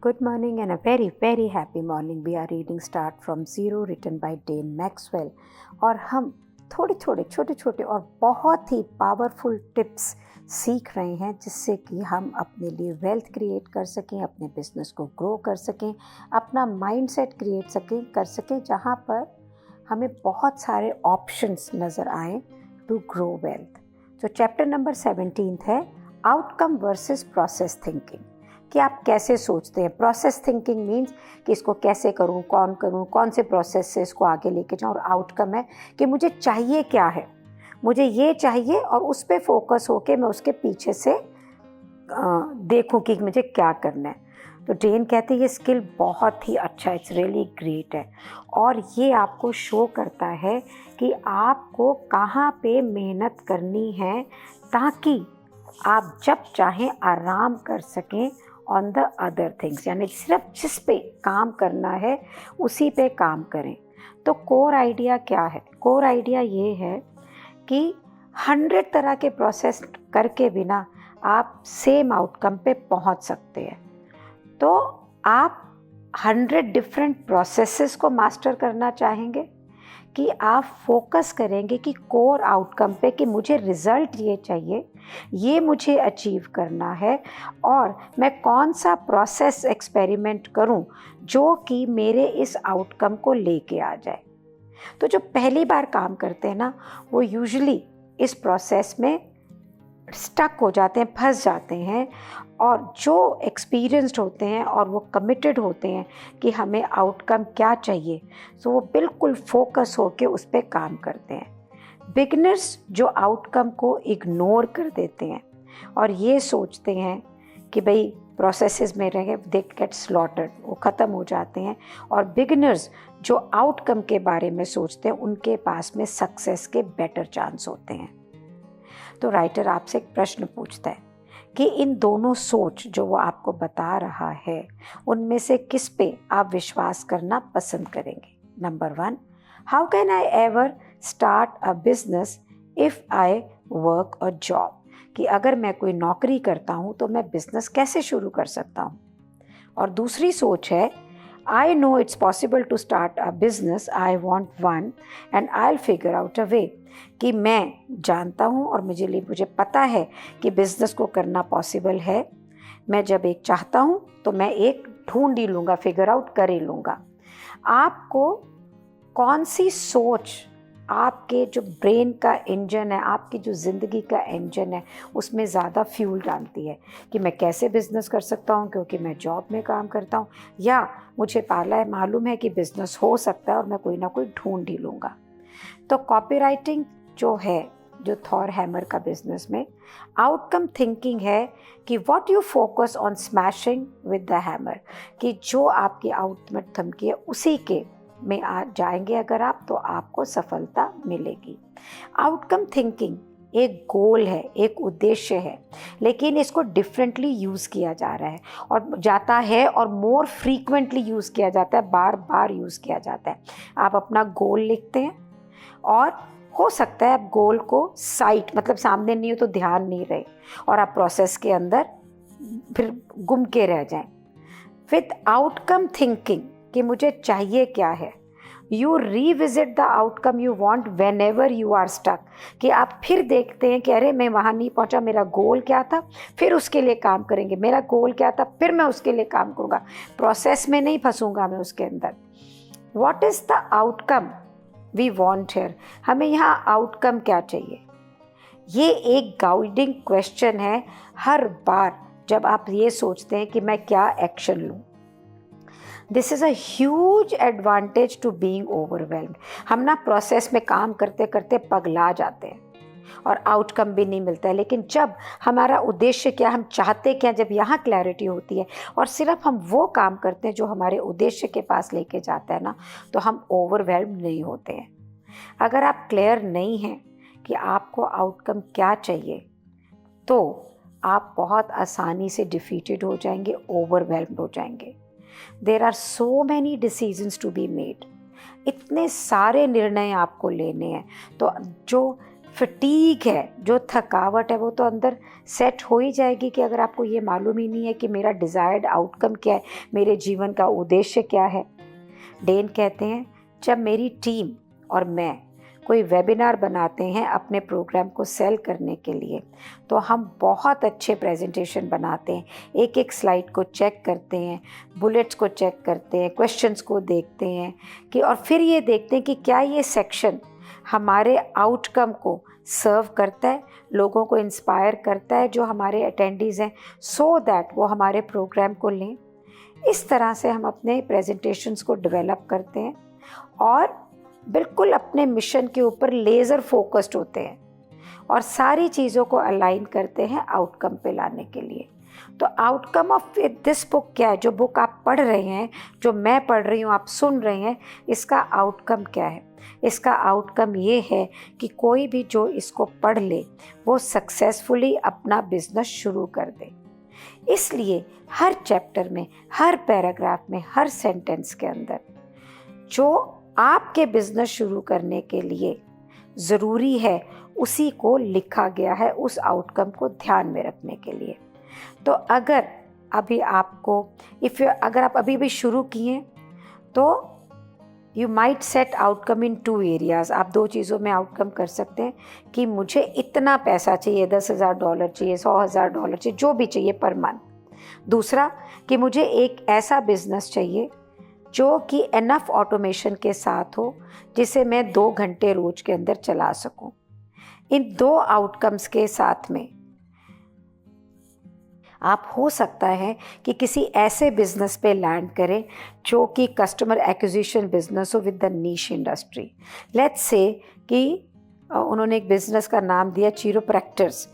Good morning and a very very happy morning. We are reading Start from Zero written by Dane Maxwell और हम थोड़े थोड़े छोटे छोटे और बहुत ही पावरफुल टिप्स सीख रहे हैं जिससे कि हम अपने लिए वेल्थ क्रिएट कर सकें, अपने बिजनेस को ग्रो कर सकें, अपना माइंडसेट क्रिएट कर सकें जहाँ पर हमें बहुत सारे ऑप्शंस नज़र आए टू ग्रो वेल्थ। तो चैप्टर नंबर 17 है आउटकम वर्सेस प्रोसेस थिंकिंग, कि आप कैसे सोचते हैं। प्रोसेस थिंकिंग मीन्स कि इसको कैसे करूं, कौन से प्रोसेस से इसको आगे लेके जाऊं, और आउटकम है कि मुझे चाहिए क्या है, मुझे ये चाहिए और उस पर फोकस होके मैं उसके पीछे से देखूं कि मुझे क्या करना है। तो डेन कहते हैं ये स्किल बहुत ही अच्छा, इट्स रियली ग्रेट है और ये आपको शो करता है कि आपको कहाँ पे मेहनत करनी है ताकि आप जब चाहें आराम कर सकें ऑन द अदर थिंग्स, यानी सिर्फ जिस पे काम करना है उसी पे काम करें। तो कोर आइडिया क्या है? कोर आइडिया ये है कि 100 तरह के प्रोसेस करके बिना आप सेम आउटकम पे पहुंच सकते हैं। तो आप 100 डिफरेंट प्रोसेसेस को मास्टर करना चाहेंगे कि आप फोकस करेंगे कि कोर आउटकम पे कि मुझे रिज़ल्ट ये चाहिए, ये मुझे अचीव करना है और मैं कौन सा प्रोसेस एक्सपेरिमेंट करूं जो कि मेरे इस आउटकम को लेके आ जाए। तो जो पहली बार काम करते हैं ना, वो यूजुअली इस प्रोसेस में स्टक हो जाते हैं, फंस जाते हैं, और जो एक्सपीरियंस्ड होते हैं और वो कमिटेड होते हैं कि हमें आउटकम क्या चाहिए, तो वो बिल्कुल फोकस होके उस पर काम करते हैं। बिगिनर्स जो आउटकम को इग्नोर कर देते हैं और ये सोचते हैं कि भाई प्रोसेसेस में रहेंगे, दे गेट स्लॉटर्ड, वो ख़त्म हो जाते हैं। और बिगिनर्स जो आउटकम के बारे में सोचते हैं उनके पास में सक्सेस के बेटर चांस होते हैं। तो राइटर आपसे एक प्रश्न पूछता है कि इन दोनों सोच जो वो आपको बता रहा है उनमें से किस पे आप विश्वास करना पसंद करेंगे। Number 1, how can I ever start a business if I work a job, कि अगर मैं कोई नौकरी करता हूँ तो मैं बिजनेस कैसे शुरू कर सकता हूँ। और दूसरी सोच है I know it's possible to start a business, I want one and I'll figure out a way, कि मैं जानता हूँ और मुझे पता है कि बिज़नेस को करना पॉसिबल है। मैं जब एक चाहता हूँ तो मैं एक ढूंढ ही लूँगा, फिगर आउट कर ही लूँगा। आपको कौन सी सोच आपके जो ब्रेन का इंजन है, आपकी जो ज़िंदगी का इंजन है, उसमें ज़्यादा फ्यूल डालती है कि मैं कैसे बिज़नेस कर सकता हूँ क्योंकि मैं जॉब में काम करता हूँ, या मुझे मालूम है कि बिज़नेस हो सकता है और मैं कोई ना कोई ढूंढ ही लूँगा। तो कॉपीराइटिंग जो है, जो थॉर हैमर का बिजनेस में आउटकम थिंकिंग है कि what you focus on smashing with the hammer, कि जो आपकी आउटकम थमकी है उसी के में आ जाएंगे अगर आप, तो आपको सफलता मिलेगी। आउटकम थिंकिंग एक गोल है, एक उद्देश्य है, लेकिन इसको डिफरेंटली यूज़ किया जा रहा है और जाता है और मोर फ्रीक्वेंटली यूज़ किया जाता है, बार बार यूज़ किया जाता है। आप अपना गोल लिखते हैं और हो सकता है आप गोल को साइट मतलब सामने नहीं हो तो ध्यान नहीं रहे और आप प्रोसेस के अंदर फिर गुम के रह जाएं। विद आउटकम थिंकिंग कि मुझे चाहिए क्या है, you revisit the outcome you want whenever you are stuck, कि आप फिर देखते हैं कि अरे मैं वहाँ नहीं पहुँचा, मेरा गोल क्या था, फिर उसके लिए काम करेंगे। मेरा गोल क्या था, फिर मैं उसके लिए काम करूँगा, प्रोसेस में नहीं फंसूंगा मैं उसके अंदर। What is the outcome we want here, हमें यहाँ आउटकम क्या चाहिए, ये एक गाइडिंग क्वेश्चन है हर बार जब आप ये सोचते हैं कि मैं क्या एक्शन लूँ। This is a huge advantage to being overwhelmed. हम ना प्रोसेस में काम करते करते पगला जाते हैं और आउटकम भी नहीं मिलता है, लेकिन जब हमारा उद्देश्य क्या, हम चाहते क्या, जब यहाँ क्लैरिटी होती है और सिर्फ हम वो काम करते हैं जो हमारे उद्देश्य के पास लेके जाता है ना, तो हम ओवरवेल्म नहीं होते हैं। अगर आप क्लियर नहीं हैं कि आपको आउटकम क्या चाहिए, तो आप बहुत आसानी से डिफीटेड हो जाएंगे, ओवरवेल्म्ड हो जाएंगे। There are so many decisions to be made, इतने सारे निर्णय आपको लेने हैं। तो जो फटीग है, जो थकावट है, वो तो अंदर सेट हो ही जाएगी कि अगर आपको ये मालूम ही नहीं है कि मेरा डिज़ायर्ड आउटकम क्या है, मेरे जीवन का उद्देश्य क्या है। डेन कहते हैं, जब मेरी टीम और मैं कोई वेबिनार बनाते हैं अपने प्रोग्राम को सेल करने के लिए, तो हम बहुत अच्छे प्रेजेंटेशन बनाते हैं, एक एक स्लाइड को चेक करते हैं, बुलेट्स को चेक करते हैं, क्वेश्चंस को देखते हैं कि, और फिर ये देखते हैं कि क्या ये सेक्शन हमारे आउटकम को सर्व करता है, लोगों को इंस्पायर करता है जो हमारे अटेंडीज़ हैं, सो दैट वो हमारे प्रोग्राम को लें। इस तरह से हम अपने प्रेजेंटेशंस को डेवलप करते हैं और बिल्कुल अपने मिशन के ऊपर लेज़र फोकस्ड होते हैं और सारी चीज़ों को अलाइन करते हैं आउटकम पे लाने के लिए। तो आउटकम ऑफ दिस बुक क्या है? जो बुक आप पढ़ रहे हैं, जो मैं पढ़ रही हूँ, आप सुन रहे हैं, इसका आउटकम क्या है? इसका आउटकम ये है कि कोई भी जो इसको पढ़ ले वो सक्सेसफुली अपना बिजनेस शुरू कर दे। इसलिए हर चैप्टर में, हर पैराग्राफ में, हर सेंटेंस के अंदर जो आपके बिजनेस शुरू करने के लिए ज़रूरी है उसी को लिखा गया है, उस आउटकम को ध्यान में रखने के लिए। तो अगर अभी आपको अगर आप अभी भी शुरू किए तो you might set outcome in 2 areas. आप 2 चीज़ों में आउटकम कर सकते हैं कि मुझे इतना पैसा चाहिए, $10,000 चाहिए, $100,000 चाहिए, जो भी चाहिए पर मंथ। दूसरा कि मुझे एक ऐसा बिजनेस चाहिए जो कि एनफ ऑटोमेशन के साथ हो, जिसे मैं 2 घंटे रोज के अंदर चला सकूं। इन 2 आउटकम्स के साथ में आप हो सकता है कि किसी ऐसे बिजनेस पे लैंड करें जो कि कस्टमर एक्विजिशन बिजनेस हो with the niche industry. Let's say कि उन्होंने एक बिजनेस का नाम दिया चिरोप्रैक्टर्स।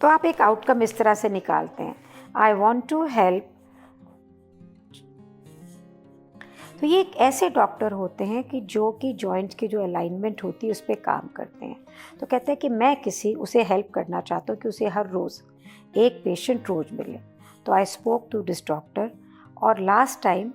तो आप एक आउटकम इस तरह से निकालते हैं, आई वॉन्ट टू हेल्प। तो ये एक ऐसे डॉक्टर होते हैं कि जो कि जॉइंट्स की जो अलाइनमेंट होती है उस पर काम करते हैं। तो कहते हैं कि मैं उसे हेल्प करना चाहता हूँ कि उसे हर रोज़ एक पेशेंट रोज़ मिले। तो I spoke to this doctor, और लास्ट टाइम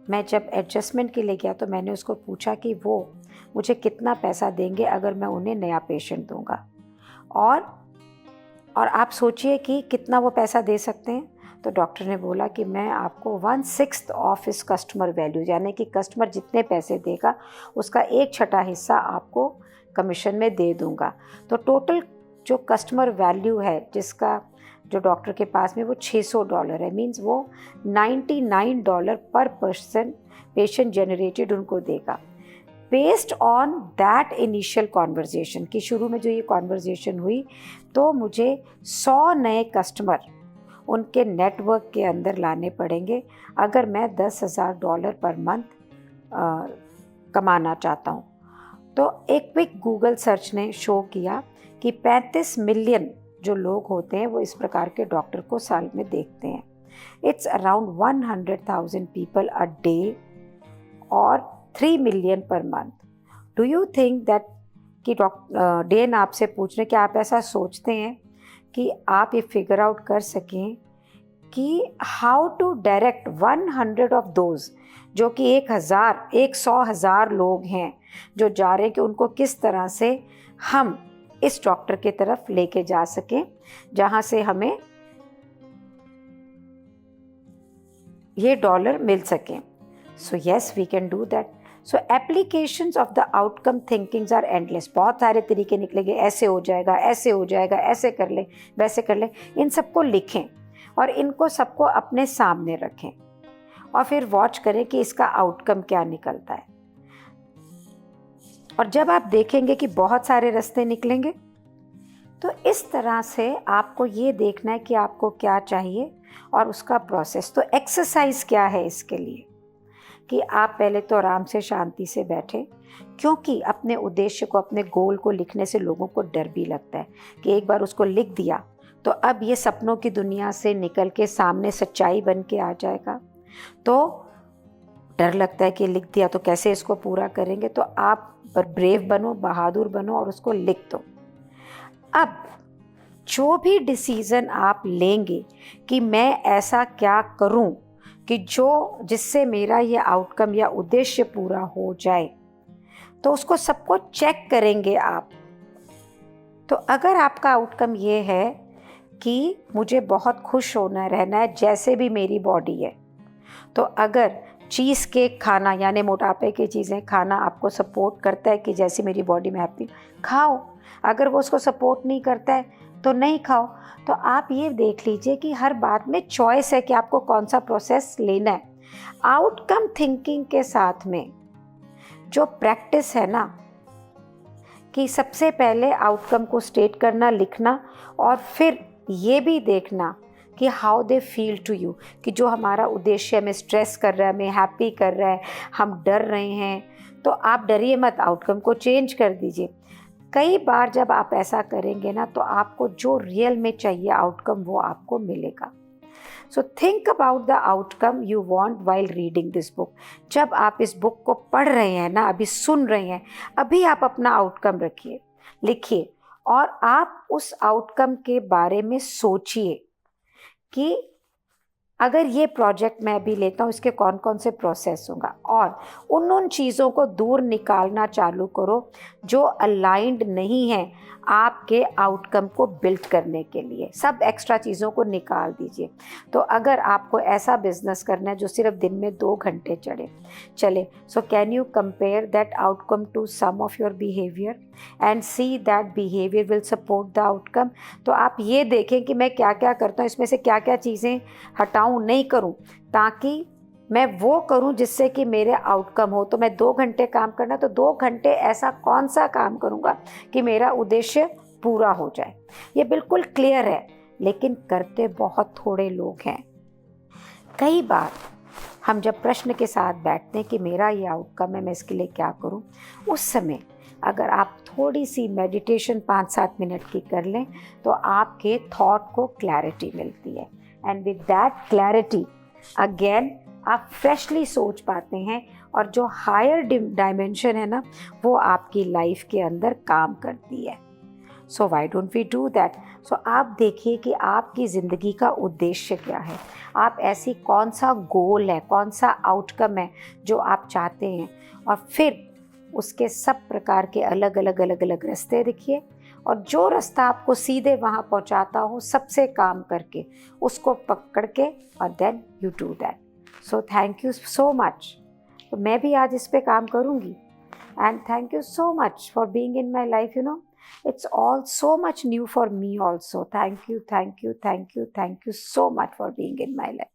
मैं जब एडजस्टमेंट के लिए गया तो मैंने उसको पूछा कि वो मुझे कितना पैसा देंगे अगर मैं उन्हें नया पेशेंट दूंगा। और आप सोचिए कि कितना वो पैसा दे सकते हैं। तो डॉक्टर ने बोला कि मैं आपको 1/6 ऑफ इस कस्टमर वैल्यू, यानी कि कस्टमर जितने पैसे देगा उसका 1/6 हिस्सा आपको कमीशन में दे दूंगा। तो टोटल जो कस्टमर वैल्यू है जिसका जो डॉक्टर के पास में, वो $600 है। मीन्स वो $99 पर पर्सन पेशेंट जनरेटेड उनको देगा, based on that initial conversation. कि शुरू में जो ये कॉन्वर्जेशन हुई तो मुझे 100 नए कस्टमर उनके नेटवर्क के अंदर लाने पड़ेंगे अगर मैं $10,000 पर मंथ कमाना चाहता हूँ। तो एक क्विक गूगल सर्च ने शो किया कि 35 मिलियन जो लोग होते हैं वो इस प्रकार के डॉक्टर को साल में देखते हैं। It's around 100,000 people a day और 3 million per month. Do you think that कि डेन आपसे पूछ रहे कि आप ऐसा सोचते हैं कि आप ये फिगर आउट कर सकें कि how to direct 100 of those, जो कि 100,000 लोग हैं जो जा रहे हैं, कि उनको किस तरह से हम इस डॉक्टर की तरफ लेके जा सकें जहां से हमें ये डॉलर मिल सकें। So yes, we can do that. So applications of the outcome thinkings are endless. बहुत सारे तरीके निकलेंगे, ऐसे हो जाएगा, ऐसे हो जाएगा, ऐसे कर ले, वैसे कर ले। इन सबको लिखें और इनको सबको अपने सामने रखें और फिर वॉच करें कि इसका आउटकम क्या निकलता है। और जब आप देखेंगे कि बहुत सारे रास्ते निकलेंगे, तो इस तरह से आपको ये देखना है कि आपको क्या चाहिए और उसका प्रोसेस। तो एक्सरसाइज क्या है इसके लिए कि आप पहले तो आराम से शांति से बैठें, क्योंकि अपने उद्देश्य को, अपने गोल को लिखने से लोगों को डर भी लगता है कि एक बार उसको लिख दिया तो अब ये सपनों की दुनिया से निकल के सामने सच्चाई बन के आ जाएगा। तो डर लगता है कि लिख दिया तो कैसे इसको पूरा करेंगे। तो आप ब्रेव बनो, बहादुर बनो और उसको लिख दो। अब जो भी डिसीज़न आप लेंगे कि मैं ऐसा क्या करूं कि जिससे मेरा ये आउटकम या उद्देश्य पूरा हो जाए, तो उसको सबको चेक करेंगे आप। तो अगर आपका आउटकम ये है कि मुझे बहुत खुश होना रहना है जैसे भी मेरी बॉडी है, तो अगर चीज़ केक खाना यानी मोटापे की चीज़ें खाना आपको सपोर्ट करता है कि जैसी मेरी बॉडी में हैप्पी, खाओ। अगर वो उसको सपोर्ट नहीं करता है तो नहीं खाओ। तो आप ये देख लीजिए कि हर बात में चॉइस है कि आपको कौन सा प्रोसेस लेना है। आउटकम थिंकिंग के साथ में जो प्रैक्टिस है ना, कि सबसे पहले आउटकम को स्टेट करना, लिखना, और फिर ये भी देखना कि how they feel to you, कि जो हमारा उद्देश्य हमें स्ट्रेस कर रहा है, हमें हैप्पी कर रहा है, हम डर रहे हैं, तो आप डरिए मत, आउटकम को चेंज कर दीजिए। कई बार जब आप ऐसा करेंगे ना तो आपको जो रियल में चाहिए आउटकम वो आपको मिलेगा। So think about the outcome you want while reading this book. जब आप इस बुक को पढ़ रहे हैं ना, अभी सुन रहे हैं, अभी आप अपना आउटकम रखिए, लिखिए, और आप उस आउटकम के बारे में सोचिए कि अगर ये प्रोजेक्ट मैं अभी लेता हूँ इसके कौन कौन से प्रोसेस होगा, और उन चीज़ों को दूर निकालना चालू करो जो अलाइंड नहीं है आपके आउटकम को बिल्ड करने के लिए। सब एक्स्ट्रा चीज़ों को निकाल दीजिए। तो अगर आपको ऐसा बिजनेस करना है जो सिर्फ दिन में 2 घंटे चले, so can you compare that outcome to some of your behaviour and see that behaviour will support the outcome. तो आप ये देखें कि मैं क्या क्या करता हूँ, इसमें से क्या क्या चीज़ें हटाऊँ, नहीं करूँ, ताकि मैं वो करूं जिससे कि मेरे आउटकम हो। तो मैं 2 घंटे काम करना, तो 2 घंटे ऐसा कौन सा काम करूंगा कि मेरा उद्देश्य पूरा हो जाए। ये बिल्कुल क्लियर है, लेकिन करते बहुत थोड़े लोग हैं। कई बार हम जब प्रश्न के साथ बैठते हैं कि मेरा ये आउटकम है, मैं इसके लिए क्या करूं, उस समय अगर आप थोड़ी सी मेडिटेशन 5-7 मिनट की कर लें तो आपके थॉट को क्लैरिटी मिलती है, and with that clarity again आप फ्रेशली सोच पाते हैं, और जो हायर डायमेंशन है ना वो आपकी लाइफ के अंदर काम करती है। So why don't we do that. So आप देखिए कि आपकी ज़िंदगी का उद्देश्य क्या है, आप ऐसी कौन सा गोल है, कौन सा आउटकम है जो आप चाहते हैं, और फिर उसके सब प्रकार के अलग अलग रास्ते देखिए, और जो रास्ता आपको सीधे वहाँ पहुँचाता हो सबसे काम करके उसको पकड़ के, और then you do that. So thank you so much. तो मैं भी आज इस पे काम करूँगी, and thank you so much for being in my life. You know, it's all so much new for me also. Thank you so much for being in my life.